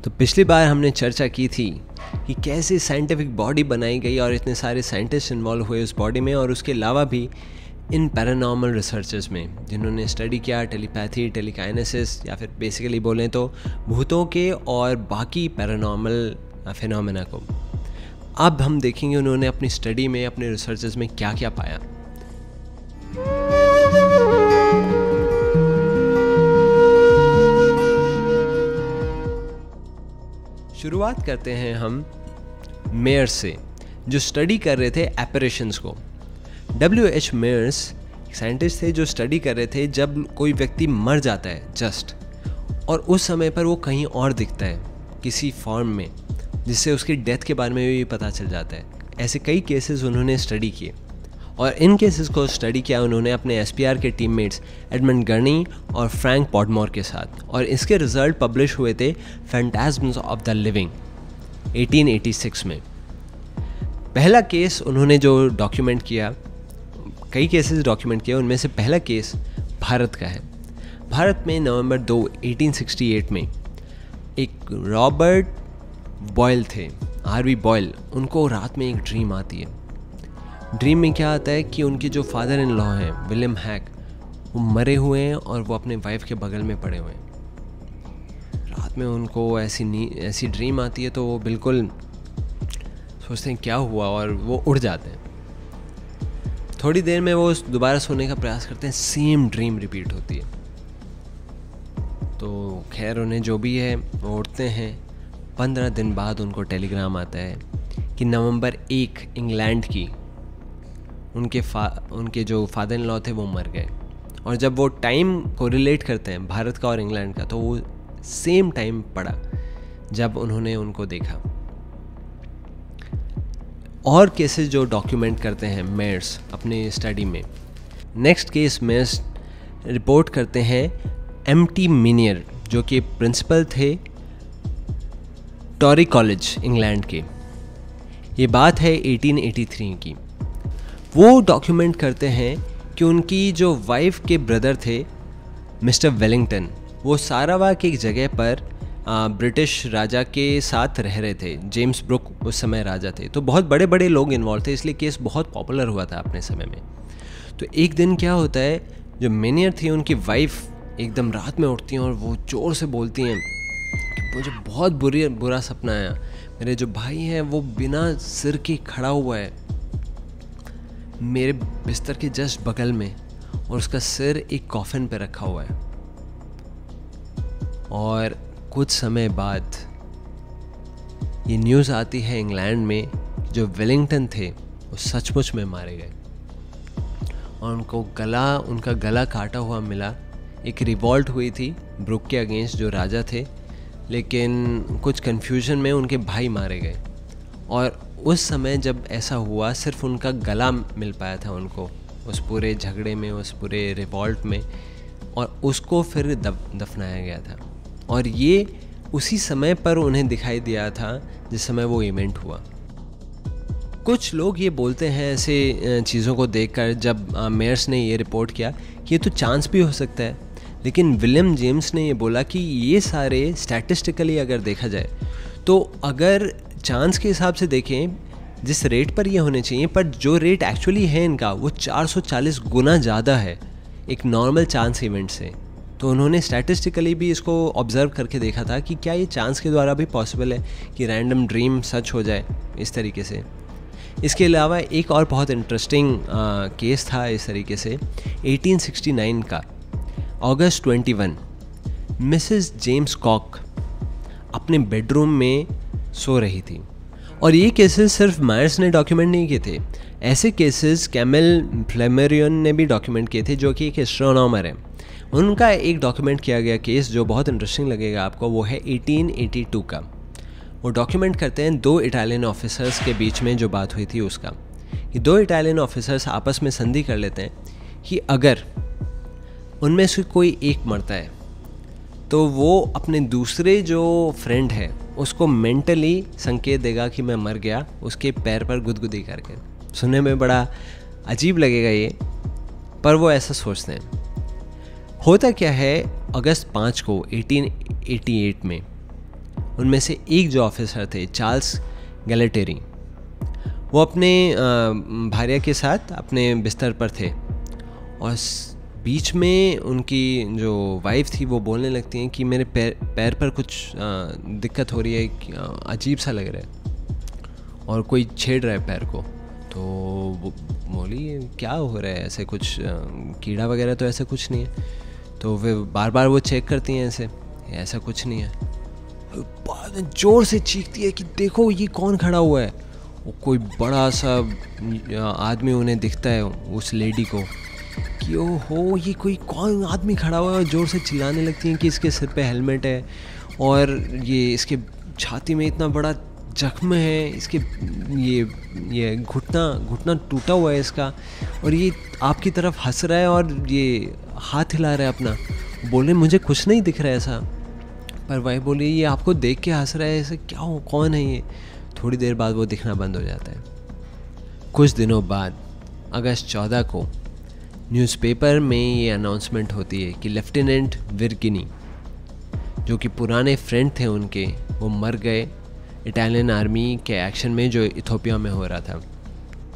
तो पिछली बार हमने चर्चा की थी कि कैसे साइंटिफिक बॉडी बनाई गई और इतने सारे साइंटिस्ट इन्वॉल्व हुए उस बॉडी में, और उसके अलावा भी इन पैरानॉर्मल रिसर्चर्स में जिन्होंने स्टडी किया टेलीपैथी, टेलीकाइनेसिस, या फिर बेसिकली बोलें तो भूतों के और बाकी पैरानॉर्मल फिनोमेना को। अब हम देखेंगे उन्होंने अपनी स्टडी में, अपने रिसर्चेस में क्या क्या पाया। शुरुआत करते हैं हम मेयर्स से, जो स्टडी कर रहे थे एपरेशंस को। W.H. मेयर्स साइंटिस्ट थे जो स्टडी कर रहे थे जब कोई व्यक्ति मर जाता है जस्ट, और उस समय पर वो कहीं और दिखता है किसी फॉर्म में, जिससे उसकी डेथ के बारे में भी पता चल जाता है। ऐसे कई केसेस उन्होंने स्टडी किए, और इन केसेस को स्टडी किया उन्होंने अपने SPR के टीममेट्स एडमंड गर्नी और फ्रैंक पॉडमोर के साथ, और इसके रिजल्ट पब्लिश हुए थे फैंटास्म्स ऑफ द लिविंग 1886 में। पहला केस उन्होंने जो डॉक्यूमेंट किया, कई केसेस डॉक्यूमेंट किए, उनमें से पहला केस भारत का है। भारत में नवंबर 2, 1868 में एक रॉबर्ट बॉयल थे, RV बॉयल, उनको रात में एक ड्रीम आती है। ड्रीम में क्या आता है कि उनके जो फादर इन लॉ हैं विलियम हैक, वो मरे हुए हैं और वो अपने वाइफ के बगल में पड़े हुए हैं। रात में उनको ऐसी ड्रीम आती है तो वो बिल्कुल सोचते हैं क्या हुआ, और वो उड़ जाते हैं। थोड़ी देर में वो दोबारा सोने का प्रयास करते हैं, सेम ड्रीम रिपीट होती है। तो खैर उन्हें जो भी है वो उठते हैं। 15 दिन बाद उनको टेलीग्राम आता है कि नवंबर 1 इंग्लैंड की उनके जो फादर इन लॉ थे वो मर गए। और जब वो टाइम को रिलेट करते हैं भारत का और इंग्लैंड का, तो वो सेम टाइम पड़ा जब उन्होंने उनको देखा। और केसेस जो डॉक्यूमेंट करते हैं मेयर्स अपने स्टडी में। नेक्स्ट केस मेयर्स रिपोर्ट करते हैं M.T. मिनियर, जो कि प्रिंसिपल थे टॉरी कॉलेज इंग्लैंड के। ये बात है 1883 की। वो डॉक्यूमेंट करते हैं कि उनकी जो वाइफ के ब्रदर थे मिस्टर वेलिंगटन, वो सारावाक एक जगह पर ब्रिटिश राजा के साथ रह रहे थे। जेम्स ब्रुक उस समय राजा थे, तो बहुत बड़े बड़े लोग इन्वॉल्व थे, इसलिए केस बहुत पॉपुलर हुआ था अपने समय में। तो एक दिन क्या होता है, जो मेनियर थी उनकी वाइफ एकदम रात में उठती हैं और वो ज़ोर से बोलती हैं कि मुझे बहुत बुरा सपना आया। मेरे जो भाई हैं वो बिना सिर के खड़ा हुआ है मेरे बिस्तर के जस्ट बगल में, और उसका सिर एक कॉफिन पे रखा हुआ है। और कुछ समय बाद ये न्यूज़ आती है इंग्लैंड में, जो वेलिंगटन थे वो सचमुच में मारे गए, और उनका गला काटा हुआ मिला। एक रिवॉल्ट हुई थी ब्रुक के अगेंस्ट जो राजा थे, लेकिन कुछ कन्फ्यूजन में उनके भाई मारे गए। और उस समय जब ऐसा हुआ, सिर्फ उनका गला मिल पाया था उनको उस पूरे झगड़े में, उस पूरे रिवॉल्ट में, और उसको फिर दफनाया गया था। और ये उसी समय पर उन्हें दिखाई दिया था जिस समय वो इवेंट हुआ। कुछ लोग ये बोलते हैं ऐसे चीज़ों को देखकर, जब मेयर्स ने ये रिपोर्ट किया कि ये तो चांस भी हो सकता है, लेकिन विलियम जेम्स ने ये बोला कि ये सारे स्टैटिस्टिकली अगर देखा जाए, तो अगर चांस के हिसाब से देखें जिस रेट पर ये होने चाहिए, पर जो रेट एक्चुअली है इनका वो 440 गुना ज़्यादा है एक नॉर्मल चांस इवेंट से। तो उन्होंने स्टैटिस्टिकली भी इसको ऑब्ज़र्व करके देखा था कि क्या ये चांस के द्वारा भी पॉसिबल है कि रैंडम ड्रीम सच हो जाए इस तरीके से। इसके अलावा एक और बहुत इंटरेस्टिंग केस था इस तरीके से 1869 का। अगस्त 21 मिसेस जेम्स कॉक अपने बेडरूम में सो रही थी, और ये केसेस सिर्फ मायर्स ने डॉक्यूमेंट नहीं किए थे, ऐसे केसेस कैमिल फ्लेमेरियन ने भी डॉक्यूमेंट किए थे, जो कि एक एस्ट्रोनॉमर है। उनका एक डॉक्यूमेंट किया गया केस जो बहुत इंटरेस्टिंग लगेगा आपको, वो है 1882 का। वो डॉक्यूमेंट करते हैं 2 इटालियन ऑफिसर्स के बीच में जो बात हुई थी उसका, कि 2 इटालियन ऑफिसर्स आपस में संधि कर लेते हैं कि अगर उनमें से कोई एक मरता है तो वो अपने दूसरे जो फ्रेंड है उसको मेंटली संकेत देगा कि मैं मर गया, उसके पैर पर गुदगुदी करके। सुनने में बड़ा अजीब लगेगा ये, पर वो ऐसा सोचते हैं। होता क्या है, अगस्त 5 को 1888 में उनमें से एक जो ऑफिसर थे, चार्ल्स गैलेटेरी, वो अपने भार्या के साथ अपने बिस्तर पर थे और बीच में उनकी जो वाइफ थी वो बोलने लगती हैं कि मेरे पैर पर कुछ दिक्कत हो रही है, अजीब सा लग रहा है और कोई छेड़ रहा है पैर को। तो वो बोली क्या हो रहा है, ऐसे कुछ कीड़ा वगैरह तो ऐसा कुछ नहीं है। तो वे बार बार वो चेक करती हैं, ऐसा कुछ नहीं है। बाद में ज़ोर से चीखती है कि देखो ये कौन खड़ा हुआ है। वो कोई बड़ा सा आदमी उन्हें दिखता है, उस लेडी को, कि ओहो ये कोई कौन आदमी खड़ा हुआ है। और ज़ोर से चिल्लाने लगती हैं कि इसके सिर पे हेलमेट है और ये इसके छाती में इतना बड़ा जख्म है, इसके ये घुटना टूटा हुआ है इसका, और ये आपकी तरफ हंस रहा है और ये हाथ हिला रहा है अपना। बोले मुझे कुछ नहीं दिख रहा है ऐसा। पर वही बोली ये आपको देख के हंस रहा है, ऐसे क्या हो, कौन है ये। थोड़ी देर बाद वो दिखना बंद हो जाता है। कुछ दिनों बाद अगस्त 14 को न्यूज़पेपर में ये अनाउंसमेंट होती है कि लेफ्टिनेंट विर्गिनी, जो कि पुराने फ्रेंड थे उनके, वो मर गए इटालियन आर्मी के एक्शन में जो इथियोपिया में हो रहा था।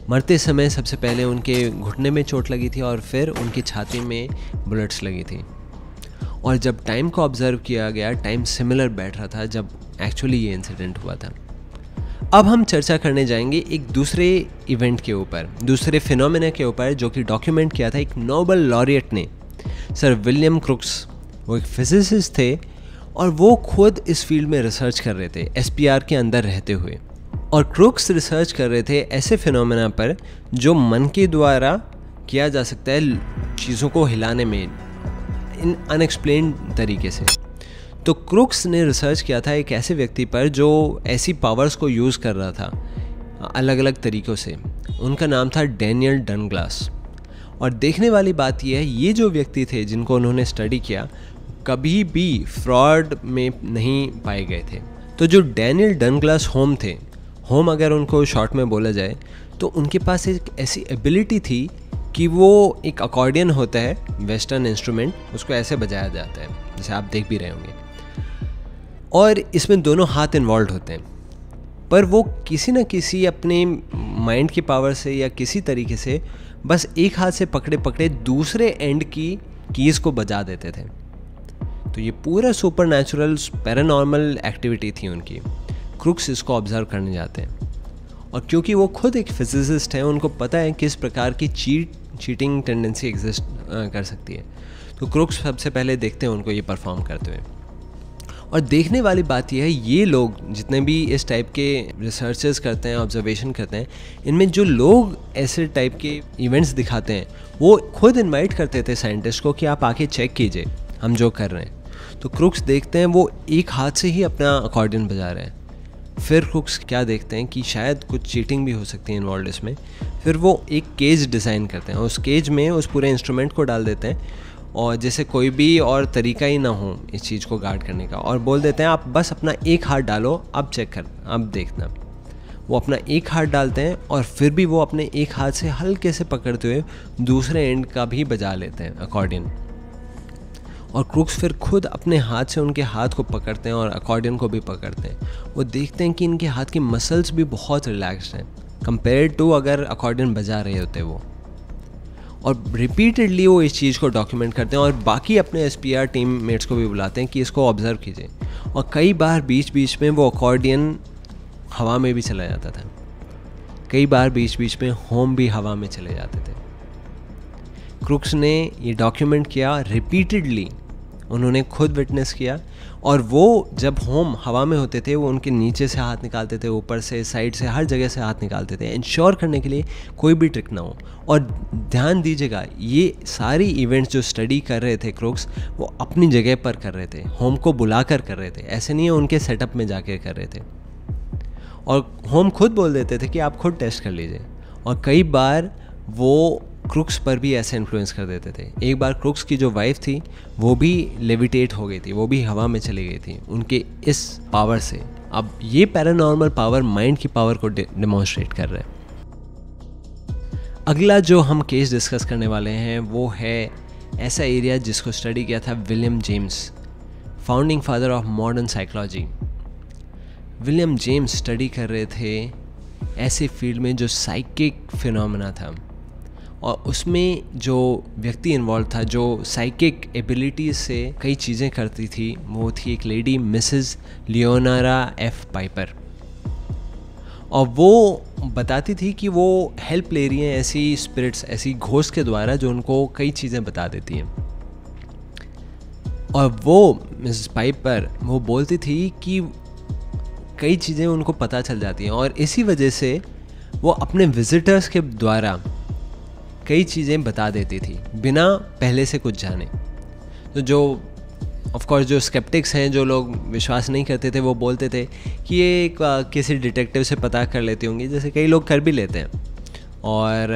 मरते समय सबसे पहले उनके घुटने में चोट लगी थी और फिर उनकी छाती में बुलेट्स लगी थी। और जब टाइम को ऑब्जर्व किया गया, टाइम सिमिलर बैठ रहा था जब एक्चुअली ये इंसिडेंट हुआ था। अब हम चर्चा करने जाएंगे एक दूसरे इवेंट के ऊपर, दूसरे फिनोमेना के ऊपर, जो कि डॉक्यूमेंट किया था एक नोबेल लॉरिएट ने, सर विलियम क्रुक्स। वो एक फिजिसिस्ट थे और वो खुद इस फील्ड में रिसर्च कर रहे थे एसपीआर के अंदर रहते हुए। और क्रुक्स रिसर्च कर रहे थे ऐसे फिनोमेना पर जो मन के द्वारा किया जा सकता है, चीज़ों को हिलाने में इन अनएक्सप्लेन्ड तरीके से। तो क्रुक्स ने रिसर्च किया था एक ऐसे व्यक्ति पर जो ऐसी पावर्स को यूज़ कर रहा था अलग अलग तरीक़ों से। उनका नाम था डैनियल डनग्लास। और देखने वाली बात यह है, ये जो व्यक्ति थे जिनको उन्होंने स्टडी किया, कभी भी फ्रॉड में नहीं पाए गए थे। तो जो डैनियल डनग्लास होम थे, होम अगर उनको शॉर्ट में बोला जाए, तो उनके पास एक ऐसी एबिलिटी थी कि वो एक अकॉर्डियन होता है, वेस्टर्न इंस्ट्रूमेंट, उसको ऐसे बजाया जाता है जैसे आप देख भी रहे होंगे, और इसमें दोनों हाथ इन्वॉल्व होते हैं। पर वो किसी न किसी अपने माइंड की पावर से या किसी तरीके से बस एक हाथ से पकड़े पकड़े दूसरे एंड की कीज़ को बजा देते थे। तो ये पूरा सुपर नेचुरल पैरानॉर्मल एक्टिविटी थी उनकी। क्रुक्स इसको ऑब्जर्व करने जाते हैं और क्योंकि वो खुद एक फिजिसिस्ट हैं, उनको पता है किस प्रकार की चीटिंग टेंडेंसी एग्जिस्ट कर सकती है। तो क्रुक्स सबसे पहले देखते हैं उनको ये परफॉर्म करते हुए। और देखने वाली बात यह है, ये लोग जितने भी इस टाइप के रिसर्चेस करते हैं, ऑब्जर्वेशन करते हैं, इनमें जो लोग ऐसे टाइप के इवेंट्स दिखाते हैं, वो खुद इनवाइट करते थे साइंटिस्ट को कि आप आके चेक कीजिए हम जो कर रहे हैं। तो क्रुक्स देखते हैं वो एक हाथ से ही अपना अकॉर्डियन बजा रहे हैं। फिर क्रुक्स क्या देखते हैं कि शायद कुछ चीटिंग भी हो सकती है इन्वॉल्व इसमें। फिर वो एक केज डिज़ाइन करते हैं, उस केज में उस पूरे इंस्ट्रूमेंट को डाल देते हैं और जैसे कोई भी और तरीका ही ना हो इस चीज़ को गार्ड करने का, और बोल देते हैं आप बस अपना एक हाथ डालो, अब चेक कर, अब देखना। वो अपना एक हाथ डालते हैं और फिर भी वो अपने एक हाथ से हल्के से पकड़ते हुए दूसरे एंड का भी बजा लेते हैं अकॉर्डियन। और क्रुक्स फिर खुद अपने हाथ से उनके हाथ को पकड़ते हैं और अकॉर्डियन को भी पकड़ते हैं। वो देखते हैं कि इनके हाथ की मसल्स भी बहुत रिलैक्स्ड हैं कंपेयर टू अगर अकॉर्डियन बजा रहे होते वो। और रिपीटेडली वो इस चीज़ को डॉक्यूमेंट करते हैं और बाकी अपने एसपीआर टीम मेट्स को भी बुलाते हैं कि इसको ऑब्जर्व कीजिए। और कई बार बीच बीच में वो अकॉर्डियन हवा में भी चला जाता था, कई बार बीच बीच में होम भी हवा में चले जाते थे। क्रुक्स ने ये डॉक्यूमेंट किया, रिपीटेडली उन्होंने खुद विटनेस किया। और वो जब होम हवा में होते थे, वो उनके नीचे से हाथ निकालते थे, ऊपर से, साइड से, हर जगह से हाथ निकालते थे, इंश्योर करने के लिए कोई भी ट्रिक ना हो। और ध्यान दीजिएगा, ये सारी इवेंट्स जो स्टडी कर रहे थे क्रुक्स, वो अपनी जगह पर कर रहे थे, होम को बुलाकर कर रहे थे, ऐसे नहीं है उनके सेटअप में जाके कर रहे थे। और होम खुद बोल देते थे कि आप खुद टेस्ट कर लीजिए। और कई बार वो क्रुक्स पर भी ऐसे इन्फ्लुएंस कर देते थे। एक बार क्रुक्स की जो वाइफ थी वो भी लेविटेट हो गई थी, वो भी हवा में चली गई थी उनके इस पावर से। अब ये पैरानॉर्मल पावर माइंड की पावर को डेमोन्स्ट्रेट कर रहे हैं। अगला जो हम केस डिस्कस करने वाले हैं वो है ऐसा एरिया जिसको स्टडी किया था William James, founding father of modern psychology. William James study कर रहे थे ऐसे फील्ड में जो साइकिक फिनोमेना था, और उसमें जो व्यक्ति इन्वॉल्व था जो साइकिक एबिलिटीज से कई चीज़ें करती थी, वो थी एक लेडी मिसेस लियोनारा एफ पाइपर। और वो बताती थी कि वो हेल्प ले रही हैं ऐसी स्पिरिट्स, ऐसी घोस्ट के द्वारा जो उनको कई चीज़ें बता देती हैं। और वो मिसेस पाइपर वो बोलती थी कि कई चीज़ें उनको पता चल जाती हैं, और इसी वजह से वो अपने विजिटर्स के द्वारा कई चीज़ें बता देती थी बिना पहले से कुछ जाने। तो जो ऑफ कोर्स जो स्केप्टिक्स हैं, जो लोग विश्वास नहीं करते थे, वो बोलते थे कि ये किसी डिटेक्टिव से पता कर लेती होंगी, जैसे कई लोग कर भी लेते हैं। और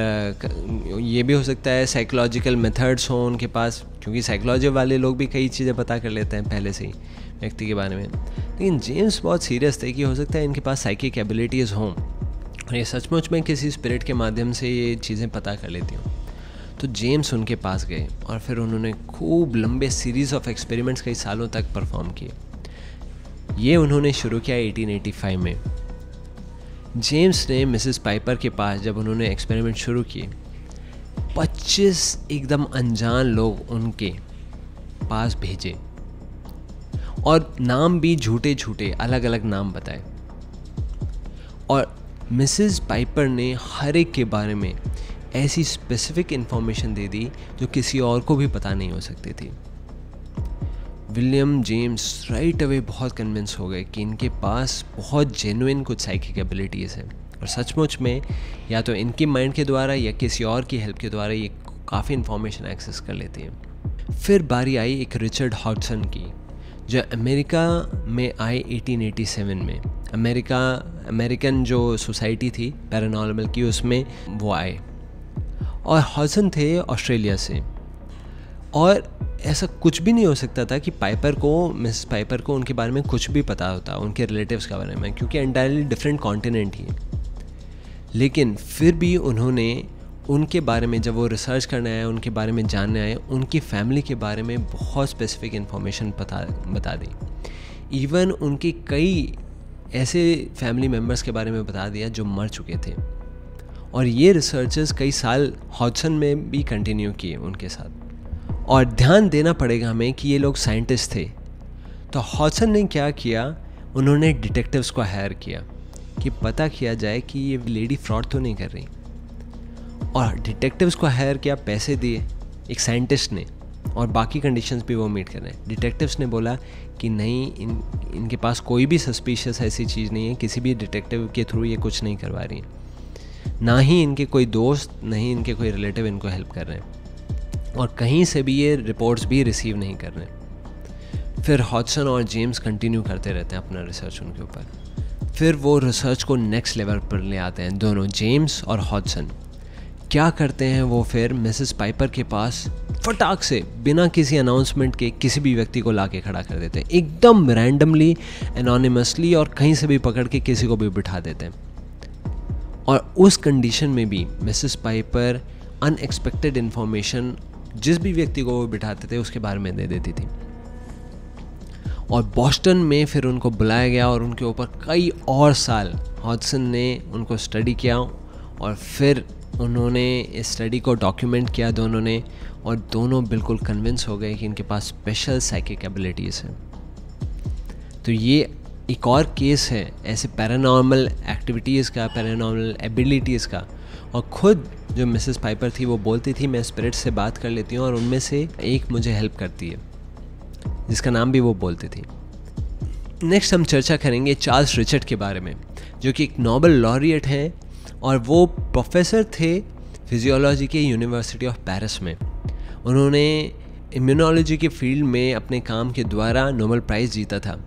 ये भी हो सकता है साइकोलॉजिकल मेथड्स हों उनके पास, क्योंकि साइकोलॉजी वाले लोग भी कई चीज़ें पता कर लेते हैं पहले से ही व्यक्ति के बारे में। लेकिन जेम्स बहुत सीरियस थे कि हो सकता है इनके पास साइकिक एबिलिटीज़ हों और ये सचमुच में किसी स्पिरिट के माध्यम से ये चीज़ें पता कर लेती हूँ। तो जेम्स उनके पास गए और फिर उन्होंने खूब लंबे सीरीज़ ऑफ एक्सपेरिमेंट्स कई सालों तक परफॉर्म किए। ये उन्होंने शुरू किया 1885 में। जेम्स ने मिसेस पाइपर के पास जब उन्होंने एक्सपेरिमेंट शुरू किए, 25 एकदम अनजान लोग उनके पास भेजे और नाम भी झूठे झूठे अलग अलग नाम बताए। और मिसेस पाइपर ने हर एक के बारे में ऐसी स्पेसिफिक इन्फॉर्मेशन दे दी जो किसी और को भी पता नहीं हो सकती थी। विलियम जेम्स राइट अवे बहुत कन्विंस हो गए कि इनके पास बहुत जेन्युइन कुछ साइकिक एबिलिटीज़ हैं, और सचमुच में या तो इनकी माइंड के द्वारा या किसी और की हेल्प के द्वारा ये काफ़ी इन्फॉर्मेशन एक्सेस कर लेती हैं। फिर बारी आई एक रिचर्ड हॉडसन की, जो अमेरिका में आए 1887 में। अमेरिकन जो सोसाइटी थी पैरानॉर्मल की, उसमें वो आए, और हॉडसन थे ऑस्ट्रेलिया से। और ऐसा कुछ भी नहीं हो सकता था कि मिसेस पाइपर को उनके बारे में कुछ भी पता होता उनके रिलेटिव्स के बारे में, क्योंकि एंटायरली डिफरेंट कॉन्टिनेंट ही है। लेकिन फिर भी उन्होंने उनके बारे में, जब वो रिसर्च करने आए, उनके बारे में जानने आए, उनकी फैमिली के बारे में बहुत स्पेसिफिक इन्फॉर्मेशन बता दी। इवन उनके कई ऐसे फैमिली मेम्बर्स के बारे में बता दिया जो मर चुके थे। और ये रिसर्चेस कई साल हॉडसन में भी कंटिन्यू किए उनके साथ। और ध्यान देना पड़ेगा हमें कि ये लोग साइंटिस्ट थे। तो हॉडसन ने क्या किया, उन्होंने डिटेक्टिव्स को हायर किया कि पता किया जाए कि ये लेडी फ्रॉड तो नहीं कर रही। और डिटेक्टिव्स को हायर किया, पैसे दिए एक साइंटिस्ट ने, और बाकी कंडीशंस भी वो मीट कर रहे हैं। डिटेक्टिव्स ने बोला कि नहीं, इनके पास कोई भी सस्पिशियस ऐसी चीज़ नहीं है, किसी भी डिटेक्टिव के थ्रू ये कुछ नहीं करवा रही है, ना ही इनके कोई दोस्त, नहीं इनके कोई रिलेटिव इनको हेल्प कर रहे हैं, और कहीं से भी ये रिपोर्ट्स भी रिसीव नहीं कर रहे। फिर हॉडसन और जेम्स कंटिन्यू करते रहते हैं अपना रिसर्च उनके ऊपर। फिर वो रिसर्च को नेक्स्ट लेवल पर ले आते हैं दोनों, जेम्स और हॉडसन। क्या करते हैं वो, फिर मिसेस पाइपर के पास फटाक से बिना किसी अनाउंसमेंट के किसी भी व्यक्ति को ला के खड़ा कर देते हैं, एकदम रैंडमली, एनोनिमसली, और कहीं से भी पकड़ के किसी को भी बिठा देते हैं। और उस कंडीशन में भी मिसेस पाइपर अनएक्सपेक्टेड इन्फॉर्मेशन जिस भी व्यक्ति को वो बिठाते थे उसके बारे में दे देती थी। और बॉस्टन में फिर उनको बुलाया गया और उनके ऊपर कई और साल हॉडसन ने उनको स्टडी किया, और फिर उन्होंने इस स्टडी को डॉक्यूमेंट किया दोनों ने, और दोनों बिल्कुल कन्विंस हो गए कि इनके पास स्पेशल साइकिक एबिलिटीज़ हैं। तो ये एक और केस है ऐसे पैरानॉर्मल एक्टिविटीज़ का, पैरानॉर्मल एबिलिटीज़ का। और ख़ुद जो मिसेस पाइपर थी वो बोलती थी मैं स्पिरिट से बात कर लेती हूँ और उनमें से एक मुझे हेल्प करती है, जिसका नाम भी वो बोलती थी। नेक्स्ट हम चर्चा करेंगे चार्ल्स रिचर्ड के बारे में, जो कि एक नोबेल लॉरिएट हैं, और वो प्रोफेसर थे फिजियोलॉजी के यूनिवर्सिटी ऑफ पेरिस में। उन्होंने इम्यूनोलॉजी के फील्ड में अपने काम के द्वारा नोबेल प्राइज़ जीता था।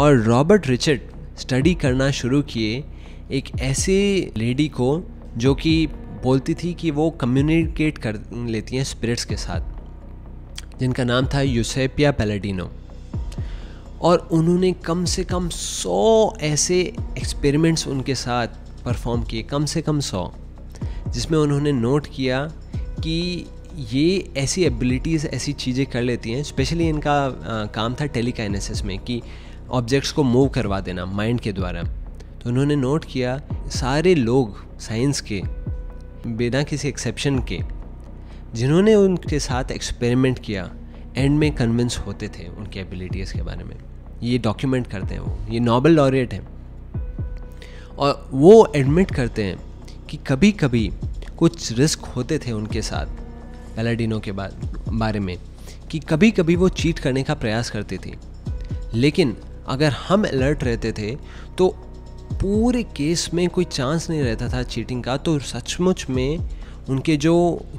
और रॉबर्ट रिचर्ड स्टडी करना शुरू किए एक ऐसे लेडी को जो कि बोलती थी कि वो कम्युनिकेट कर लेती हैं स्पिरिट्स के साथ, जिनका नाम था यूसेपिया पैलाडिनो। और उन्होंने कम से कम 100 ऐसे एक्सपेरिमेंट्स उनके साथ परफॉर्म किए, कम से कम 100, जिसमें उन्होंने नोट किया कि ये ऐसी एबिलिटीज़, ऐसी चीज़ें कर लेती हैं। स्पेशली इनका काम था टेलीकाइनेसिस में, कि ऑब्जेक्ट्स को मूव करवा देना माइंड के द्वारा। तो उन्होंने नोट किया सारे लोग साइंस के बिना किसी एक्सेप्शन के जिन्होंने उनके साथ एक्सपेरिमेंट किया, एंड में कन्विंस होते थे उनकी एबिलिटीज़ के बारे में। ये डॉक्यूमेंट करते हैं, वो ये नोबेल लॉरिएट हैं, और वो एडमिट करते हैं कि कभी कभी कुछ रिस्क होते थे उनके साथ पैलाडिनो के बारे में, कि कभी कभी वो चीट करने का प्रयास करती थी, लेकिन अगर हम अलर्ट रहते थे तो पूरे केस में कोई चांस नहीं रहता था चीटिंग का। तो सचमुच में उनके जो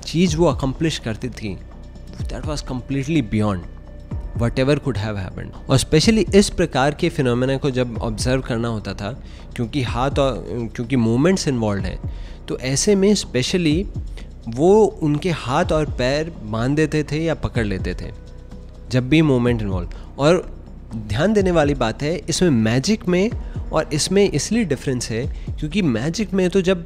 चीज़ वो अकम्प्लिश करती थी, that was completely beyond whatever could have happened. और स्पेशली इस प्रकार के फिनोमेना को जब ऑब्जर्व करना होता था, क्योंकि मूवमेंट्स इन्वॉल्व हैं, तो ऐसे में स्पेशली वो उनके हाथ और पैर बांध देते थे या पकड़ लेते थे जब भी मूवमेंट इन्वॉल्व। और ध्यान देने वाली बात है इसमें मैजिक में और इसमें इसलिए डिफरेंस है क्योंकि मैजिक में तो जब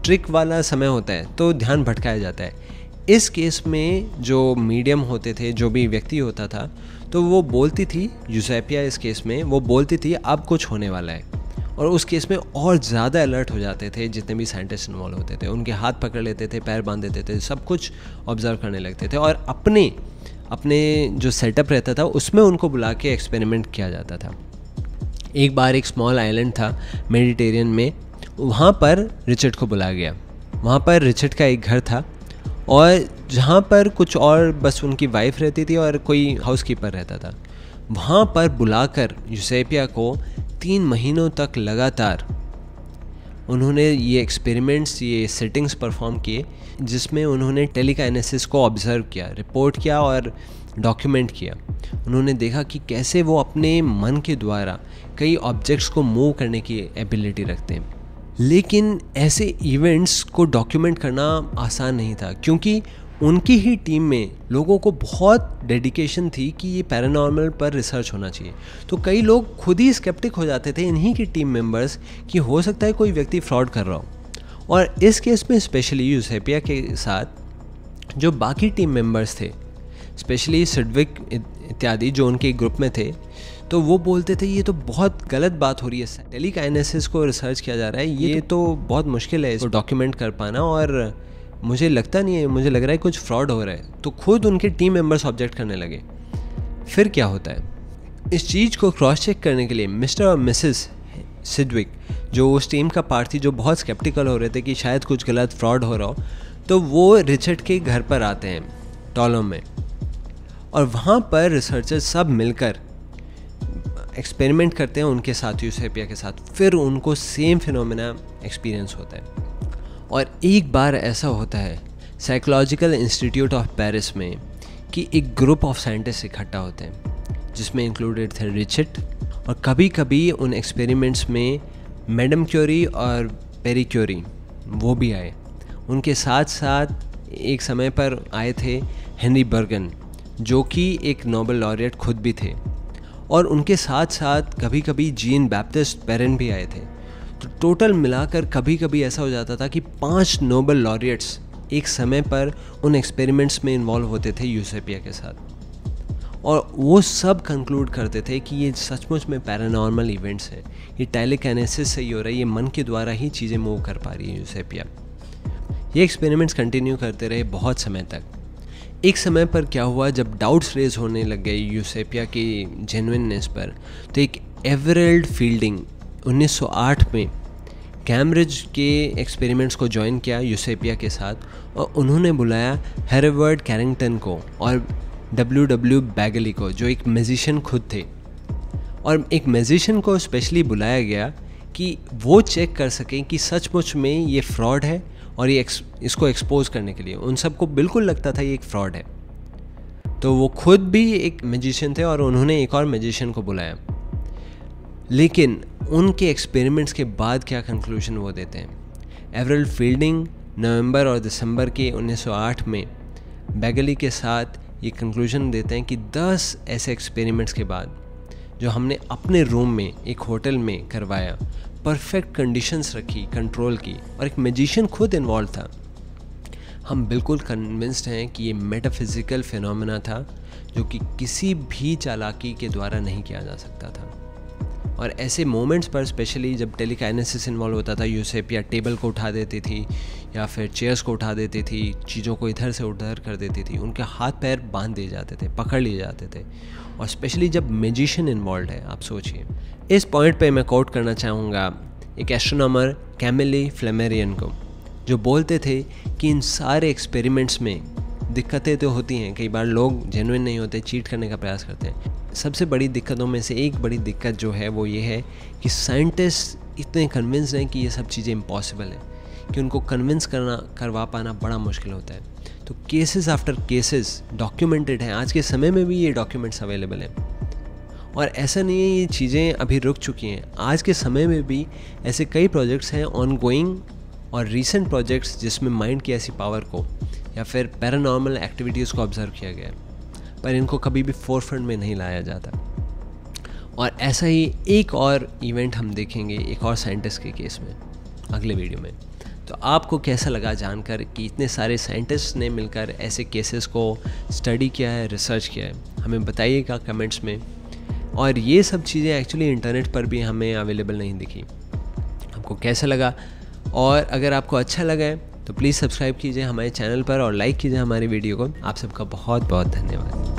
ट्रिक वाला समय होता है तो ध्यान भटकाया जाता है। इस केस में जो मीडियम होते थे, जो भी व्यक्ति होता था, तो वो बोलती थी, यूसेपिया इस केस में वो बोलती थी अब कुछ होने वाला है, और उस केस में और ज़्यादा अलर्ट हो जाते थे जितने भी साइंटिस्ट इन्वॉल्व होते थे। उनके हाथ पकड़ लेते थे, पैर बांध देते थे, सब कुछ ऑब्जर्व करने लगते थे, और अपने जो सेटअप रहता था उसमें उनको बुला के एक्सपेरिमेंट किया जाता था। एक बार एक स्मॉल आइलैंड था मेडिटेरियन में, वहाँ पर रिचर्ड को बुलाया गया। वहाँ पर रिचर्ड का एक घर था, और जहाँ पर कुछ और बस उनकी वाइफ रहती थी और कोई हाउसकीपर रहता था। वहाँ पर बुलाकर यूसेपिया को 3 महीनों तक लगातार उन्होंने ये एक्सपेरिमेंट्स, ये सेटिंग्स परफॉर्म किए, जिसमें उन्होंने टेलीकाइनेसिस को ऑब्जर्व किया, रिपोर्ट किया और डॉक्यूमेंट किया। उन्होंने देखा कि कैसे वो अपने मन के द्वारा कई ऑब्जेक्ट्स को मूव करने की एबिलिटी रखते हैं। लेकिन ऐसे इवेंट्स को डॉक्यूमेंट करना आसान नहीं था, क्योंकि उनकी ही टीम में लोगों को बहुत डेडिकेशन थी कि ये पैरानॉर्मल पर रिसर्च होना चाहिए। तो कई लोग खुद ही स्केप्टिक हो जाते थे, इन्हीं की टीम मेंबर्स, कि हो सकता है कोई व्यक्ति फ्रॉड कर रहा हो। और इस केस में स्पेशली यूसेपिया के साथ जो बाकी टीम मेंबर्स थे, स्पेशली सिडविक इत्यादि जो उनके ग्रुप में थे, तो वो बोलते थे ये तो बहुत गलत बात हो रही है, टेलीकाइनेसिस को रिसर्च किया जा रहा है, ये तो बहुत मुश्किल है इसको डॉक्यूमेंट कर पाना, और मुझे लगता नहीं है, मुझे लग रहा है कुछ फ्रॉड हो रहा है। तो खुद उनके टीम मेंबर्स ऑब्जेक्ट करने लगे। फिर क्या होता है, इस चीज़ को क्रॉस चेक करने के लिए मिस्टर और मिसेस सिडविक, जो उस टीम का पार्ट थी, जो बहुत स्केप्टिकल हो रहे थे कि शायद कुछ गलत फ्रॉड हो रहा हो, तो वो रिचर्ड के घर पर आते हैं टॉलोम में, और वहाँ पर रिसर्चर्स सब मिलकर एक्सपेरिमेंट करते हैं उनके साथ, यूसेपिया के साथ। फिर उनको सेम फिनोमेना एक्सपीरियंस होता है। और एक बार ऐसा होता है साइकोलॉजिकल इंस्टीट्यूट ऑफ पेरिस में कि एक ग्रुप ऑफ साइंटिस्ट इकट्ठा होते हैं, जिसमें इंक्लूडेड थे रिचर्ड, और कभी कभी उन एक्सपेरिमेंट्स में मैडम क्यूरी और पेरी क्यूरी वो भी आए। उनके साथ साथ एक समय पर आए थे हेनरी बर्गन, जो कि एक नोबेल लॉरिएट खुद भी थे, और उनके साथ साथ कभी कभी जीन बैप्टिस्ट पेरेन भी आए थे। तो टोटल मिलाकर कभी कभी ऐसा हो जाता था कि 5 नोबेल लॉरिएट्स एक समय पर उन एक्सपेरिमेंट्स में इन्वॉल्व होते थे यूसेपिया के साथ, और वो सब कंक्लूड करते थे कि ये सचमुच में पैरानॉर्मल इवेंट्स हैं, ये टेलीकाइनेसिस से ही हो रहा है, ये मन के द्वारा ही चीज़ें मूव कर पा रही है यूसेपिया। ये एक्सपेरिमेंट्स कंटिन्यू करते रहे बहुत समय तक। एक समय पर क्या हुआ, जब डाउट्स रेज होने लग गए यूसेपिया की जेन्युइननेस पर, तो एक एवरेल्ड फील्डिंग 1908 में कैम्ब्रिज के एक्सपेरिमेंट्स को ज्वाइन किया यूसेपिया के साथ, और उन्होंने बुलाया हेरेवर्ड कैरिंगटन को और W.W. बैगली को, जो एक म्यूजिशियन खुद थे। और एक म्यूजिशियन को स्पेशली बुलाया गया कि वो चेक कर सकें कि सचमुच में ये फ्रॉड है, और ये इसको एक्सपोज करने के लिए उन सबको बिल्कुल लगता था ये एक फ्रॉड है। तो वो खुद भी एक मैजिशियन थे, और उन्होंने एक और मैजिशियन को बुलाया। लेकिन उनके एक्सपेरिमेंट्स के बाद क्या कंक्लूजन वो देते हैं, एवरेल्ड फील्डिंग नवंबर और दिसंबर के 1908 में बैगली के साथ ये कंक्लूजन देते हैं कि 10 ऐसे एक्सपेरिमेंट्स के बाद, जो हमने अपने रूम में एक होटल में करवाया, परफेक्ट कंडीशंस रखी, कंट्रोल की, और एक मैजिशियन खुद इन्वॉल्व था, हम बिल्कुल कन्विंस्ड हैं कि ये मेटाफिज़िकल फिनोमेना था जो कि किसी भी चालाकी के द्वारा नहीं किया जा सकता था। और ऐसे मोमेंट्स पर स्पेशली जब टेलीकाइनेसिस इन्वॉल्व होता था, यूसेपिया टेबल को उठा देती थी या फिर चेयर्स को उठा देती थी, चीज़ों को इधर से उधर कर देती थी, उनके हाथ पैर बांध दिए जाते थे, पकड़ लिए जाते थे। और स्पेशली जब मैजिशियन इन्वॉल्व है, आप सोचिए। इस पॉइंट पे मैं कोट करना चाहूँगा एक एस्ट्रोनॉमर कैमिली फ्लेमेरियन को, जो बोलते थे कि इन सारे एक्सपेरिमेंट्स में दिक्कतें तो होती हैं, कई बार लोग जेन्युइन नहीं होते, चीट करने का प्रयास करते हैं। सबसे बड़ी दिक्कतों में से एक बड़ी दिक्कत जो है वो ये है कि साइंटिस्ट इतने कन्विंस हैं कि ये सब चीज़ें इम्पॉसिबल है, कि उनको कन्विंस करवा पाना बड़ा मुश्किल होता है। तो केसेस आफ्टर केसेस डॉक्यूमेंटेड हैं, आज के समय में भी ये डॉक्यूमेंट्स अवेलेबल हैं। और ऐसा नहीं है ये चीज़ें अभी रुक चुकी हैं, आज के समय में भी ऐसे कई प्रोजेक्ट्स हैं ऑनगोइंग और रीसेंट प्रोजेक्ट्स जिसमें माइंड की ऐसी पावर को या फिर पैरानॉर्मल एक्टिविटीज़ को ऑब्जर्व किया गया है, पर इनको कभी भी फोरफ्रंट में नहीं लाया जाता। और ऐसा ही एक और इवेंट हम देखेंगे एक और साइंटिस्ट के केस में अगले वीडियो में। तो आपको कैसा लगा जानकर कि इतने सारे साइंटिस्ट ने मिलकर ऐसे केसेस को स्टडी किया है, रिसर्च किया है? हमें बताइएगा कमेंट्स में। और ये सब चीज़ें एक्चुअली इंटरनेट पर भी हमें अवेलेबल नहीं दिखी। आपको कैसा लगा? और अगर आपको अच्छा लगा है तो प्लीज़ सब्सक्राइब कीजिए हमारे चैनल पर और लाइक कीजिए हमारी वीडियो को। आप सबका बहुत बहुत धन्यवाद।